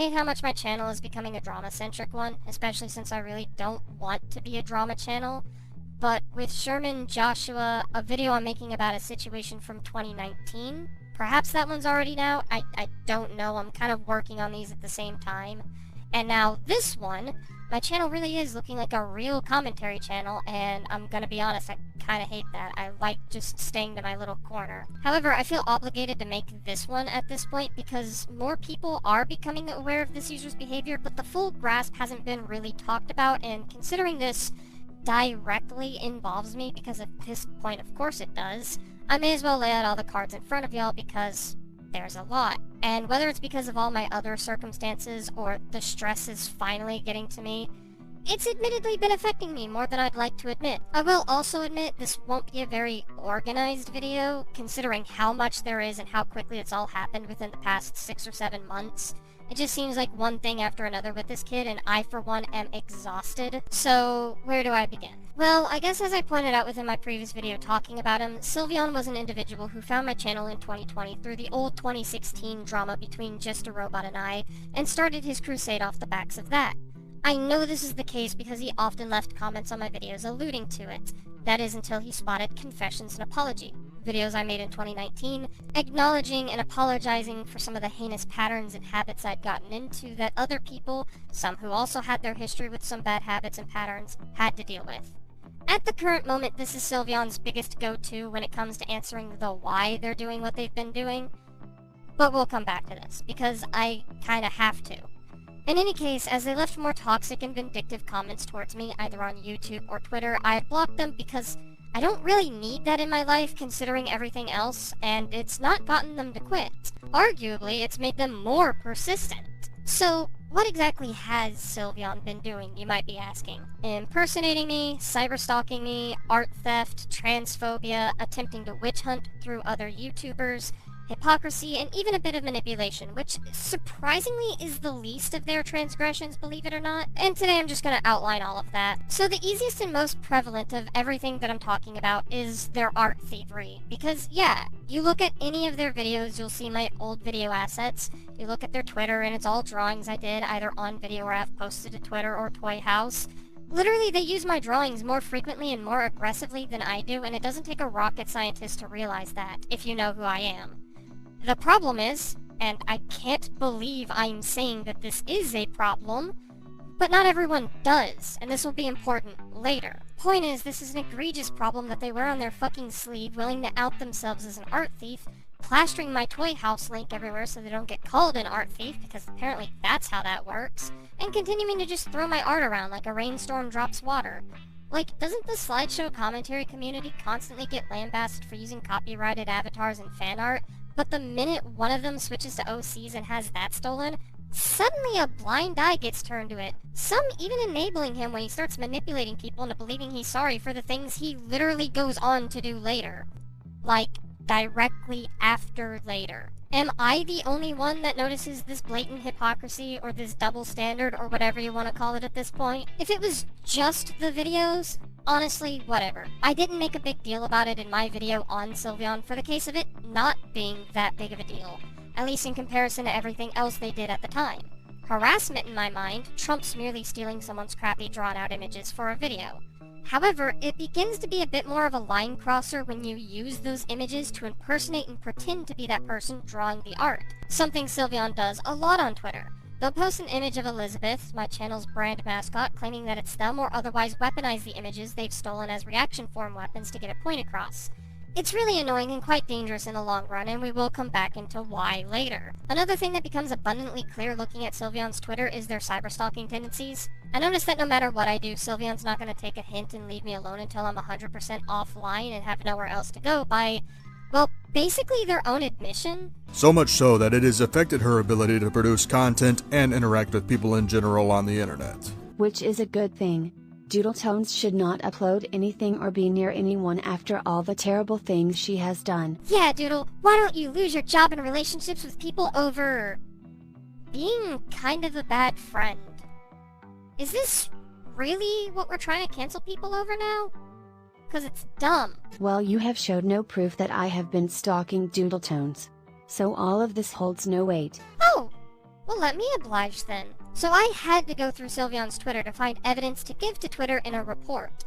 hate how much my channel is becoming a drama-centric one, especially since I really don't want to be a drama channel. But with Sherman Joshua, a video I'm making about a situation from 2019, perhaps that one's already out, I don't know, I'm kind of working on these at the same time. And now this one, my channel really is looking like a real commentary channel, and I'm gonna be honest, I kinda hate that. I like just staying to my little corner. However, I feel obligated to make this one at this point because more people are becoming aware of this user's behavior, but the full grasp hasn't been really talked about, and considering this directly involves me, because at this point of course it does, I may as well lay out all the cards in front of y'all because there's a lot. And whether it's because of all my other circumstances or the stress is finally getting to me, it's admittedly been affecting me more than I'd like to admit. I will also admit this won't be a very organized video, considering how much there is and how quickly it's all happened within the past 6 or 7 months. It just seems like one thing after another with this kid, and I, for one, am exhausted. So, where do I begin? Well, I guess as I pointed out within my previous video talking about him, Sylveon was an individual who found my channel in 2020 through the old 2016 drama between Just a Robot and I, and started his crusade off the backs of that. I know this is the case because he often left comments on my videos alluding to it. That is until he spotted Confessions and Apology, videos I made in 2019, acknowledging and apologizing for some of the heinous patterns and habits I'd gotten into that other people, some who also had their history with some bad habits and patterns, had to deal with. At the current moment, this is Sylveon's biggest go-to when it comes to answering the why they're doing what they've been doing. But we'll come back to this, because I kinda have to. In any case, as they left more toxic and vindictive comments towards me, either on YouTube or Twitter, I had blocked them because I don't really need that in my life considering everything else, and it's not gotten them to quit. Arguably, it's made them more persistent. So, what exactly has Sylveon been doing, you might be asking? Impersonating me, cyberstalking me, art theft, transphobia, attempting to witch hunt through other YouTubers, hypocrisy, and even a bit of manipulation, which surprisingly is the least of their transgressions, believe it or not. And today I'm just going to outline all of that. So the easiest and most prevalent of everything that I'm talking about is their art thievery. Because yeah, you look at any of their videos, you'll see my old video assets. You look at their Twitter and it's all drawings I did either on video or I've posted to Twitter or Toy House. Literally, they use my drawings more frequently and more aggressively than I do, and it doesn't take a rocket scientist to realize that, if you know who I am. The problem is, and I can't believe I'm saying that this is a problem, but not everyone does, and this will be important later. Point is, this is an egregious problem that they wear on their fucking sleeve, willing to out themselves as an art thief, plastering my Toy House link everywhere so they don't get called an art thief, because apparently that's how that works, and continuing to just throw my art around like a rainstorm drops water. Like, doesn't the slideshow commentary community constantly get lambasted for using copyrighted avatars and fan art? But the minute one of them switches to OCs and has that stolen, suddenly a blind eye gets turned to it. Some even enabling him when he starts manipulating people into believing he's sorry for the things he literally goes on to do later. Like, directly after later. Am I the only one that notices this blatant hypocrisy or this double standard or whatever you want to call it at this point? If it was just the videos, honestly, whatever. I didn't make a big deal about it in my video on Sylveon for the case of it not being that big of a deal, at least in comparison to everything else they did at the time. Harassment, in my mind, trumps merely stealing someone's crappy drawn-out images for a video. However, it begins to be a bit more of a line crosser when you use those images to impersonate and pretend to be that person drawing the art, something Sylveon does a lot on Twitter. They'll post an image of Elizabeth, my channel's brand mascot, claiming that it's them, or otherwise weaponize the images they've stolen as reaction form weapons to get a point across. It's really annoying and quite dangerous in the long run, and we will come back into why later. Another thing that becomes abundantly clear looking at Sylveon's Twitter is their cyberstalking tendencies. I notice that no matter what I do, Sylveon's not going to take a hint and leave me alone until I'm 100% offline and have nowhere else to go by, well, basically their own admission. So much so that it has affected her ability to produce content and interact with people in general on the internet. Which is a good thing. Doodletones should not upload anything or be near anyone after all the terrible things she has done. Yeah, Doodle, why don't you lose your job and relationships with people over being kind of a bad friend? Is this really what we're trying to cancel people over now? Because it's dumb. Well, you have showed no proof that I have been stalking Doodletones. So all of this holds no weight. Oh, Well, let me oblige then. So I had to go through Sylveon's Twitter to find evidence to give to Twitter in a report.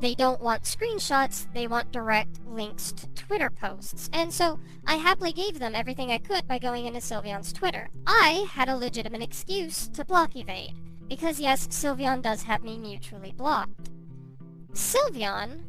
They don't want screenshots, they want direct links to Twitter posts. And so I happily gave them everything I could by going into Sylveon's Twitter. I had a legitimate excuse to block evade. Because yes, Sylveon does have me mutually blocked. Sylveon,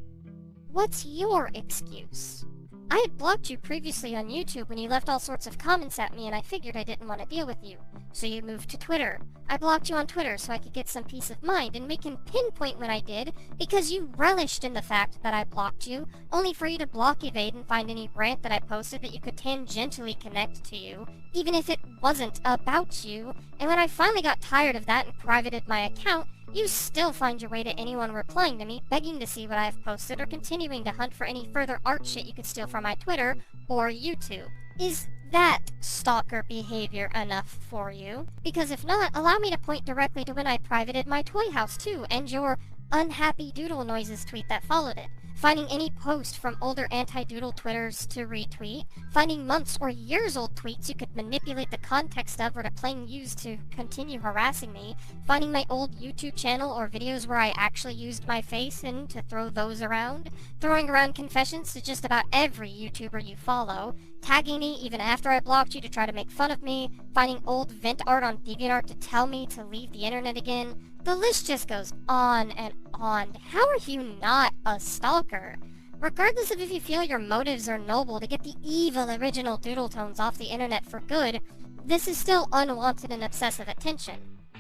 what's your excuse? I had blocked you previously on YouTube when you left all sorts of comments at me and I figured I didn't want to deal with you. So you moved to Twitter. I blocked you on Twitter so I could get some peace of mind, and we can pinpoint when I did because you relished in the fact that I blocked you, only for you to block evade and find any rant that I posted that you could tangentially connect to you, even if it wasn't about you. And when I finally got tired of that and privated my account, you still find your way to anyone replying to me, begging to see what I have posted, or continuing to hunt for any further art shit you could steal from my Twitter or YouTube. Is that stalker behavior enough for you? Because if not, allow me to point directly to when I privated my toy house too, and your unhappy doodle noises tweet that followed it. Finding any post from older anti-doodle Twitters to retweet, finding months or years old tweets you could manipulate the context of or to plain use to continue harassing me, finding my old YouTube channel or videos where I actually used my face and to throw those around, throwing around confessions to just about every YouTuber you follow, tagging me even after I blocked you to try to make fun of me, finding old vent art on DeviantArt to tell me to leave the internet again. The list just goes on and on. How are you not a stalker? Regardless of if you feel your motives are noble to get the evil original doodle tones off the internet for good, this is still unwanted and obsessive attention.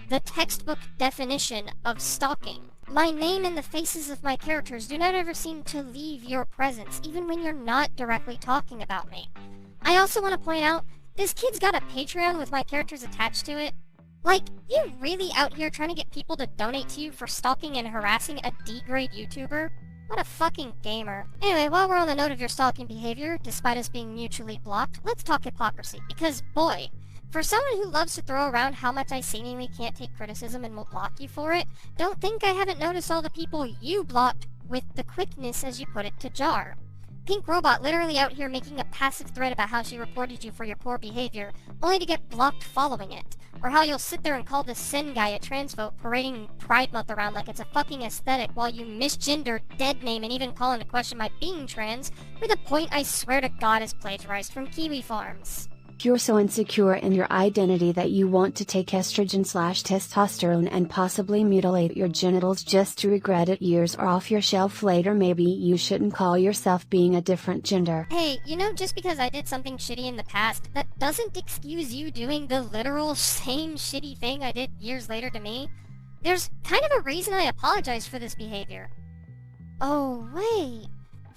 The textbook definition of stalking. My name and the faces of my characters do not ever seem to leave your presence, even when you're not directly talking about me. I also want to point out, this kid's got a Patreon with my characters attached to it. Like, you really out here trying to get people to donate to you for stalking and harassing a D-grade YouTuber? What a fucking gamer. Anyway, while we're on the note of your stalking behavior, despite us being mutually blocked, let's talk hypocrisy, because boy, for someone who loves to throw around how much I seemingly can't take criticism and will block you for it, don't think I haven't noticed all the people you blocked with the quickness as you put it to jar. Pink Robot literally out here making a passive thread about how she reported you for your poor behavior, only to get blocked following it. Or how you'll sit there and call this Sin guy a transvote parading Pride Month around like it's a fucking aesthetic while you misgender, dead name, and even call into question my being trans, for the point I swear to God is plagiarized from Kiwi Farms. You're so insecure in your identity that you want to take estrogen/testosterone and possibly mutilate your genitals just to regret it years or off your shelf later. Maybe you shouldn't call yourself being a different gender. Hey, you know, just because I did something shitty in the past, that doesn't excuse you doing the literal same shitty thing I did years later to me. There's kind of a reason I apologize for this behavior. Oh, wait.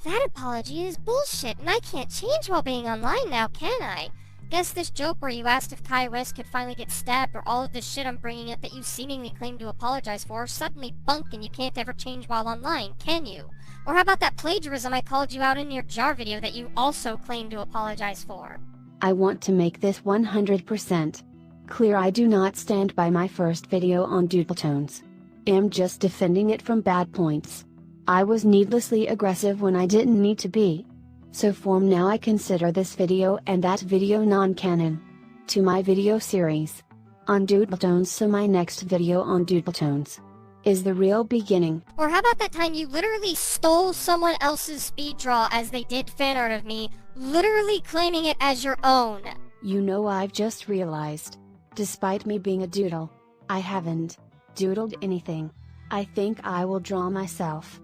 That apology is bullshit, and I can't change while being online now, can I? Guess this joke where you asked if Kai West could finally get stabbed, or all of this shit I'm bringing up that you seemingly claim to apologize for, suddenly bunk and you can't ever change while online, can you? Or how about that plagiarism I called you out in your jar video that you also claim to apologize for? I want to make this 100% clear. I do not stand by my first video on Doodletones. I'm just defending it from bad points. I was needlessly aggressive when I didn't need to be. So from now I consider this video and that video non-canon to my video series on Doodletones, so my next video on Doodletones is the real beginning. Or how about that time you literally stole someone else's speed draw as they did fan art of me, literally claiming it as your own? You know, I've just realized, despite me being a doodle, I haven't doodled anything. I think I will draw myself.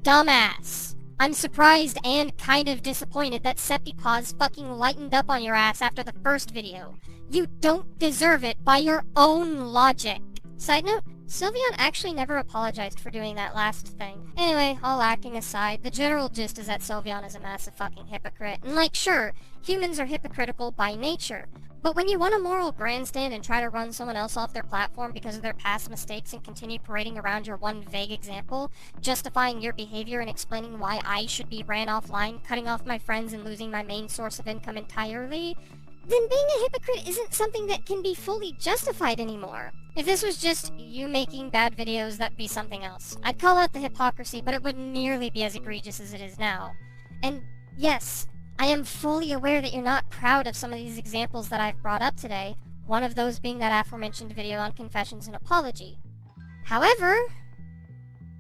Dumbass. I'm surprised and kind of disappointed that Septipaws fucking lightened up on your ass after the first video. You don't deserve it by your own logic. Side note, Sylveon actually never apologized for doing that last thing. Anyway, all acting aside, the general gist is that Sylveon is a massive fucking hypocrite. And like, sure, humans are hypocritical by nature. But when you want a moral grandstand and try to run someone else off their platform because of their past mistakes and continue parading around your one vague example, justifying your behavior and explaining why I should be ran offline, cutting off my friends and losing my main source of income entirely, then being a hypocrite isn't something that can be fully justified anymore. If this was just you making bad videos, that'd be something else. I'd call out the hypocrisy, but it wouldn't nearly be as egregious as it is now. And yes, I am fully aware that you're not proud of some of these examples that I've brought up today, one of those being that aforementioned video on confessions and apology. However,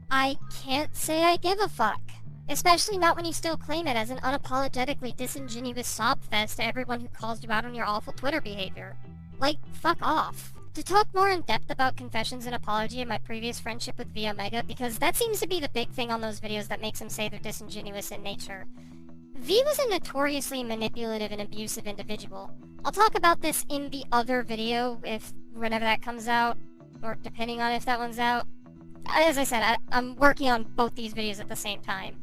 I can't say I give a fuck. Especially not when you still claim it as an unapologetically disingenuous sob fest to everyone who calls you out on your awful Twitter behavior. Like, fuck off. To talk more in depth about confessions and apology and my previous friendship with V Omega, because that seems to be the big thing on those videos that makes him say they're disingenuous in nature. V was a notoriously manipulative and abusive individual. I'll talk about this in the other video whenever that comes out, or depending on if that one's out. As I said, I'm working on both these videos at the same time.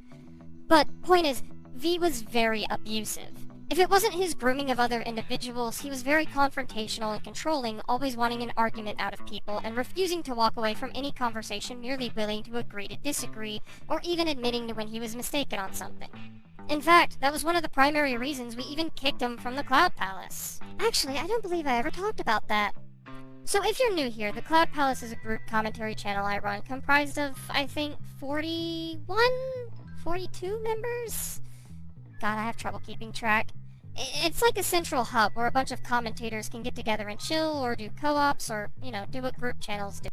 But, point is, V was very abusive. If it wasn't his grooming of other individuals, he was very confrontational and controlling, always wanting an argument out of people, and refusing to walk away from any conversation, merely willing to agree to disagree, or even admitting to when he was mistaken on something. In fact, that was one of the primary reasons we even kicked him from the Cloud Palace. Actually, I don't believe I ever talked about that. So if you're new here, the Cloud Palace is a group commentary channel I run, comprised of, I think, 42 members? God, I have trouble keeping track. It's like a central hub where a bunch of commentators can get together and chill, or do co-ops, or, do what group channels do.